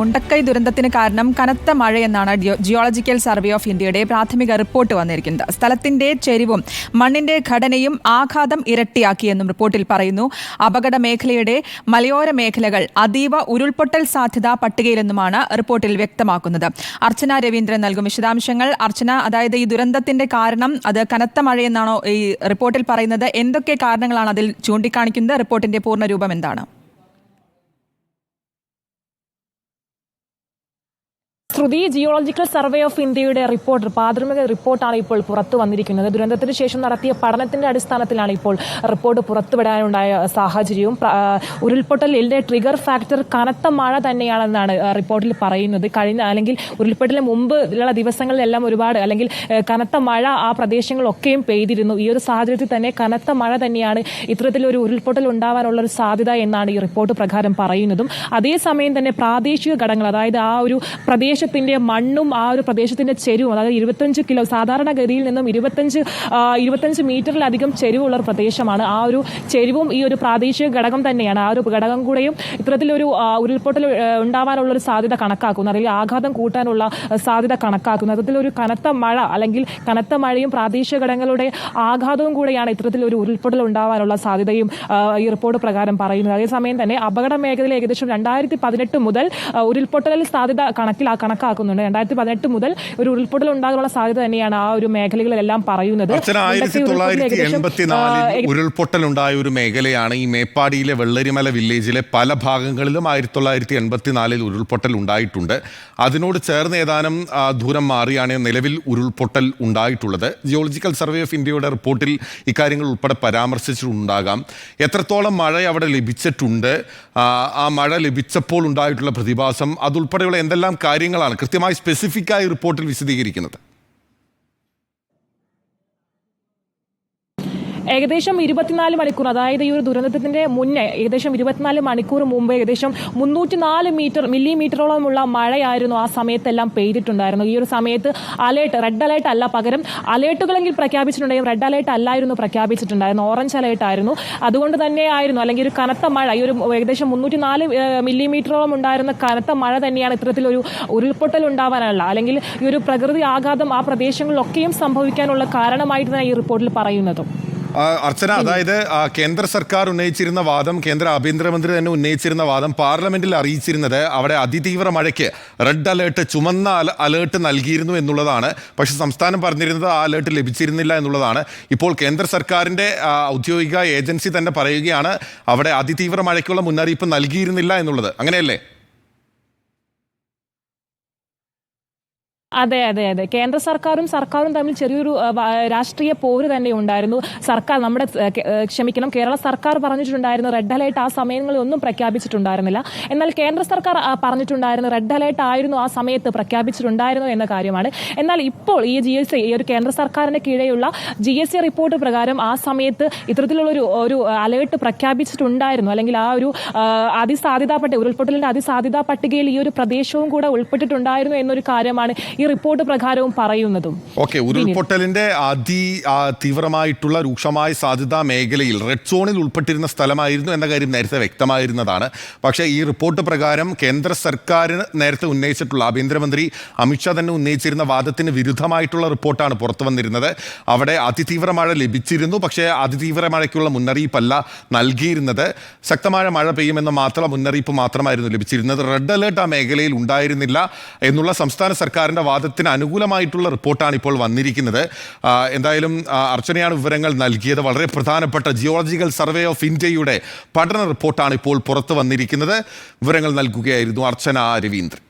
മുണ്ടക്കൈ ദുരന്തത്തിന് കാരണം കനത്ത മഴയെന്നാണ് ജിയോളജിക്കൽ സർവേ ഓഫ് ഇന്ത്യയുടെ പ്രാഥമിക റിപ്പോർട്ട് വന്നിരിക്കുന്നത്. സ്ഥലത്തിന്റെ ചെരിവും മണ്ണിന്റെ ഘടനയും ആഘാതം ഇരട്ടിയാക്കിയെന്നും റിപ്പോർട്ടിൽ പറയുന്നു. അപകട മേഖലയുടെ മലയോര മേഖലകൾ അതീവ ഉരുൾപൊട്ടൽ സാധ്യതാ പട്ടികയിലെന്നുമാണ് റിപ്പോർട്ടിൽ വ്യക്തമാക്കുന്നത്. അർച്ചന രവീന്ദ്രൻ നൽകും വിശദാംശങ്ങൾ. അർച്ചന, അതായത് ഈ ദുരന്തത്തിന്റെ കാരണം അത് കനത്ത മഴയെന്നാണോ ഈ റിപ്പോർട്ടിൽ പറയുന്നത്? എന്തൊക്കെ കാരണങ്ങളാണ് അതിൽ ചൂണ്ടിക്കാണിക്കുന്നത്? റിപ്പോർട്ടിന്റെ പൂർണ്ണരൂപം എന്താണ്? ശ്രുതി, ജിയോളജിക്കൽ സർവേ ഓഫ് ഇന്ത്യയുടെ പ്രാഥമിക റിപ്പോർട്ടാണ് ഇപ്പോൾ പുറത്തു വന്നിരിക്കുന്നത്. ദുരന്തത്തിന് ശേഷം നടത്തിയ പഠനത്തിന്റെ അടിസ്ഥാനത്തിലാണ് ഇപ്പോൾ റിപ്പോർട്ട് പുറത്തുവിടാനുണ്ടായ സാഹചര്യവും. ഉരുൾപൊട്ടലിന്റെ ട്രിഗർ ഫാക്ടർ കനത്ത മഴ തന്നെയാണെന്നാണ് റിപ്പോർട്ടിൽ പറയുന്നത്. അല്ലെങ്കിൽ ഉരുൾപൊട്ടലിന് മുമ്പ് ഉള്ള ദിവസങ്ങളിലെല്ലാം അല്ലെങ്കിൽ കനത്ത മഴ ആ പ്രദേശങ്ങളിലൊക്കെയും പെയ്തിരുന്നു. ഈ ഒരു സാഹചര്യത്തിൽ തന്നെ കനത്ത മഴ തന്നെയാണ് ഇത്തരത്തിലൊരു ഉരുൾപൊട്ടൽ ഉണ്ടാവാനുള്ള ഒരു സാധ്യത എന്നാണ് ഈ റിപ്പോർട്ട് പ്രകാരം പറയുന്നതും. അതേസമയം തന്നെ പ്രാദേശിക ഘടകങ്ങൾ, അതായത് ആ ഒരു പ്രദേശത്തിന്റെ മണ്ണും ആ ഒരു പ്രദേശത്തിന്റെ ചെരുവും, അതായത് 25 കിലോ സാധാരണഗതിയിൽ നിന്നും 25 മീറ്ററിലധികം ചെരുവുള്ള ഒരു പ്രദേശമാണ്. ആ ഒരു ചെരുവും ഈ ഒരു പ്രാദേശിക ഘടകം തന്നെയാണ്. ആ ഒരു ഘടകം കൂടെയും ഇത്തരത്തിലൊരു ഉരുൾപൊട്ടൽ ഉണ്ടാവാനുള്ള ഒരു സാധ്യത കണക്കാക്കുന്നു, അല്ലെങ്കിൽ ആഘാതം കൂട്ടാനുള്ള സാധ്യത കണക്കാക്കുന്നു. അത്തരത്തിലൊരു കനത്ത മഴ അല്ലെങ്കിൽ കനത്ത മഴയും പ്രാദേശിക ഘടകങ്ങളുടെ ആഘാതവും കൂടെയാണ് ഇത്തരത്തിലൊരു ഉരുൾപൊട്ടൽ ഉണ്ടാവാനുള്ള സാധ്യതയും ഈ റിപ്പോർട്ട് പ്രകാരം പറയുന്നത്. അതേസമയം തന്നെ അപകട മേഖലയിൽ ഏകദേശം 2018 മുതൽ ഉരുൾപൊട്ടൽ സാധ്യത കണക്കാക്കുന്നുണ്ട്. 2018 മുതൽ ഒരു ഉരുൾപൊട്ടൽ ഉണ്ടാകാനുള്ള സാധ്യത തന്നെയാണ് ആ ഒരു മേഖലകളിലെല്ലാം പറയുന്നത്. 1984 ഉരുൾപൊട്ടൽ ഉണ്ടായ ഒരു മേഖലയാണ് ഈ മേപ്പാടിയിലെ വെള്ളരിമല വില്ലേജിലെ പല ഭാഗങ്ങളിലും 1984 ഉരുൾപൊട്ടൽ ഉണ്ടായിട്ടുണ്ട്. അതിനോട് ചേർന്ന് ഏതാനും ദൂരം മാറിയാണ് നിലവിൽ ഉരുൾപൊട്ടൽ ഉണ്ടായിട്ടുള്ളത്. ജിയോളജിക്കൽ സർവേ ഓഫ് ഇന്ത്യയുടെ റിപ്പോർട്ടിൽ ഇക്കാര്യങ്ങൾ ഉൾപ്പെടെ പരാമർശിച്ചിട്ടുണ്ടാകാം. എത്രത്തോളം മഴ അവിടെ ലഭിച്ചിട്ടുണ്ട്, ആ മഴ ലഭിച്ചപ്പോൾ ഉണ്ടായിട്ടുള്ള പ്രതിഭാസം, അതുൾപ്പെടെയുള്ള എന്തെല്ലാം കാര്യങ്ങളാണ് കൃത്യമായി സ്പെസിഫിക്കായി റിപ്പോർട്ടിൽ വിശദീകരിക്കുന്നത്? ഏകദേശം 24 മണിക്കൂർ, അതായത് ഈ ഒരു ദുരന്തത്തിന്റെ മുന്നേ ഏകദേശം 24 മണിക്കൂർ മുമ്പ് ഏകദേശം 304 മില്ലിമീറ്ററോളമുള്ള മഴയായിരുന്നു ആ സമയത്തെല്ലാം പെയ്തിട്ടുണ്ടായിരുന്നു. ഈ ഒരു സമയത്ത് റെഡ് അലേർട്ട് അല്ല, പകരം അലേർട്ടുകളെങ്കിൽ പ്രഖ്യാപിച്ചിട്ടുണ്ടെങ്കിൽ റെഡ് അലേർട്ട് അല്ലായിരുന്നു പ്രഖ്യാപിച്ചിട്ടുണ്ടായിരുന്നു, ഓറഞ്ച് അലേർട്ട് ആയിരുന്നു. അതുകൊണ്ട് തന്നെ ആയിരുന്നു, അല്ലെങ്കിൽ ഒരു കനത്ത മഴ, ഈ ഒരു ഏകദേശം 304 മില്ലിമീറ്ററോളം ഉണ്ടായിരുന്ന കനത്ത മഴ തന്നെയാണ് ഇത്തരത്തിലൊരു ഉരുൾപൊട്ടൽ ഉണ്ടാവാനുള്ള, അല്ലെങ്കിൽ ഈ ഒരു പ്രകൃതി ആഘാതം ആ പ്രദേശങ്ങളിലൊക്കെയും സംഭവിക്കാനുള്ള കാരണമായിട്ട് തന്നെ ഈ റിപ്പോർട്ടിൽ പറയുന്നതും. അർച്ചന, അതായത് കേന്ദ്ര സർക്കാർ ഉന്നയിച്ചിരുന്ന വാദം, കേന്ദ്ര ആഭ്യന്തരമന്ത്രി തന്നെ ഉന്നയിച്ചിരുന്ന വാദം, പാർലമെന്റിൽ അറിയിച്ചിരുന്നത് അവിടെ അതിതീവ്ര മഴയ്ക്ക് റെഡ് അലേർട്ട്, ചുമന്ന അലേർട്ട് നൽകിയിരുന്നു എന്നുള്ളതാണ്. പക്ഷെ സംസ്ഥാനം പറഞ്ഞിരുന്നത് ആ അലേർട്ട് ലഭിച്ചിരുന്നില്ല എന്നുള്ളതാണ്. ഇപ്പോൾ കേന്ദ്ര സർക്കാരിന്റെ ഔദ്യോഗിക ഏജൻസി തന്നെ പറയുകയാണ് അവിടെ അതിതീവ്ര മഴയ്ക്കുള്ള മുന്നറിയിപ്പ് നൽകിയിരുന്നില്ല എന്നുള്ളത്. അങ്ങനെയല്ലേ? അതെ. കേന്ദ്ര സർക്കാരും തമ്മിൽ ചെറിയൊരു രാഷ്ട്രീയ പോര് തന്നെ ഉണ്ടായിരുന്നു. കേരള സർക്കാർ പറഞ്ഞിട്ടുണ്ടായിരുന്നു റെഡ് അലേർട്ട് ആ സമയങ്ങളിൽ ഒന്നും പ്രഖ്യാപിച്ചിട്ടുണ്ടായിരുന്നില്ല. എന്നാൽ കേന്ദ്ര സർക്കാർ പറഞ്ഞിട്ടുണ്ടായിരുന്നു റെഡ് അലേർട്ട് ആയിരുന്നു ആ സമയത്ത് പ്രഖ്യാപിച്ചിട്ടുണ്ടായിരുന്നു എന്ന കാര്യമാണ്. എന്നാൽ ഇപ്പോൾ ഈ ഈ ഒരു കേന്ദ്ര സർക്കാരിന്റെ കീഴെയുള്ള GSA റിപ്പോർട്ട് പ്രകാരം ആ സമയത്ത് ഇത്തരത്തിലുള്ള ഒരു അലേർട്ട് പ്രഖ്യാപിച്ചിട്ടുണ്ടായിരുന്നു, അല്ലെങ്കിൽ ആ ഒരു ഉരുൾപൊട്ടലിന്റെ അതിസാധ്യതാ പട്ടികയിൽ ഈ ഒരു പ്രദേശവും കൂടെ ഉൾപ്പെട്ടിട്ടുണ്ടായിരുന്നു എന്നൊരു കാര്യമാണ് ഈ റിപ്പോർട്ട് പ്രകാരവും പറയുന്നതും. ഉരുൾപൊട്ടലിന്റെ തീവ്രമായിട്ടുള്ള രൂക്ഷമായ സാധ്യതാ മേഖലയിൽ റെഡ് സോണിൽ ഉൾപ്പെട്ടിരുന്ന സ്ഥലമായിരുന്നു എന്ന കാര്യം നേരത്തെ വ്യക്തമായിരുന്നതാണ്. പക്ഷേ ഈ റിപ്പോർട്ട് പ്രകാരം കേന്ദ്ര സർക്കാരിന് നേരത്തെ ഉന്നയിച്ചിട്ടുള്ള, ആഭ്യന്തരമന്ത്രി അമിത്ഷാ തന്നെ ഉന്നയിച്ചിരുന്ന വാദത്തിന് വിരുദ്ധമായിട്ടുള്ള റിപ്പോർട്ടാണ് പുറത്തു വന്നിരുന്നത്. അവിടെ അതിതീവ്ര മഴ ലഭിച്ചിരുന്നു, പക്ഷേ അതിതീവ്ര മഴയ്ക്കുള്ള മുന്നറിയിപ്പല്ല നൽകിയിരുന്നത്. ശക്തമായ മഴ പെയ്യുമെന്ന മുന്നറിയിപ്പ് മാത്രമായിരുന്നു ലഭിച്ചിരുന്നത്. റെഡ് അലേർട്ട് ആ മേഖലയിൽ ഉണ്ടായിരുന്നില്ല എന്നുള്ള സംസ്ഥാന സർക്കാരിന്റെ വാദത്തിന് അനുകൂലമായിട്ടുള്ള റിപ്പോർട്ടാണ് ഇപ്പോൾ വന്നിരിക്കുന്നത്. എന്തായാലും അർച്ചനയാണ് വിവരങ്ങൾ നൽകിയത്. വളരെ പ്രധാനപ്പെട്ട ജിയോളജിക്കൽ സർവേ ഓഫ് ഇന്ത്യയുടെ പഠന റിപ്പോർട്ടാണ് ഇപ്പോൾ പുറത്തു വന്നിരിക്കുന്നത്. വിവരങ്ങൾ നൽകുകയായിരുന്നു അർച്ചന രവീന്ദ്രൻ.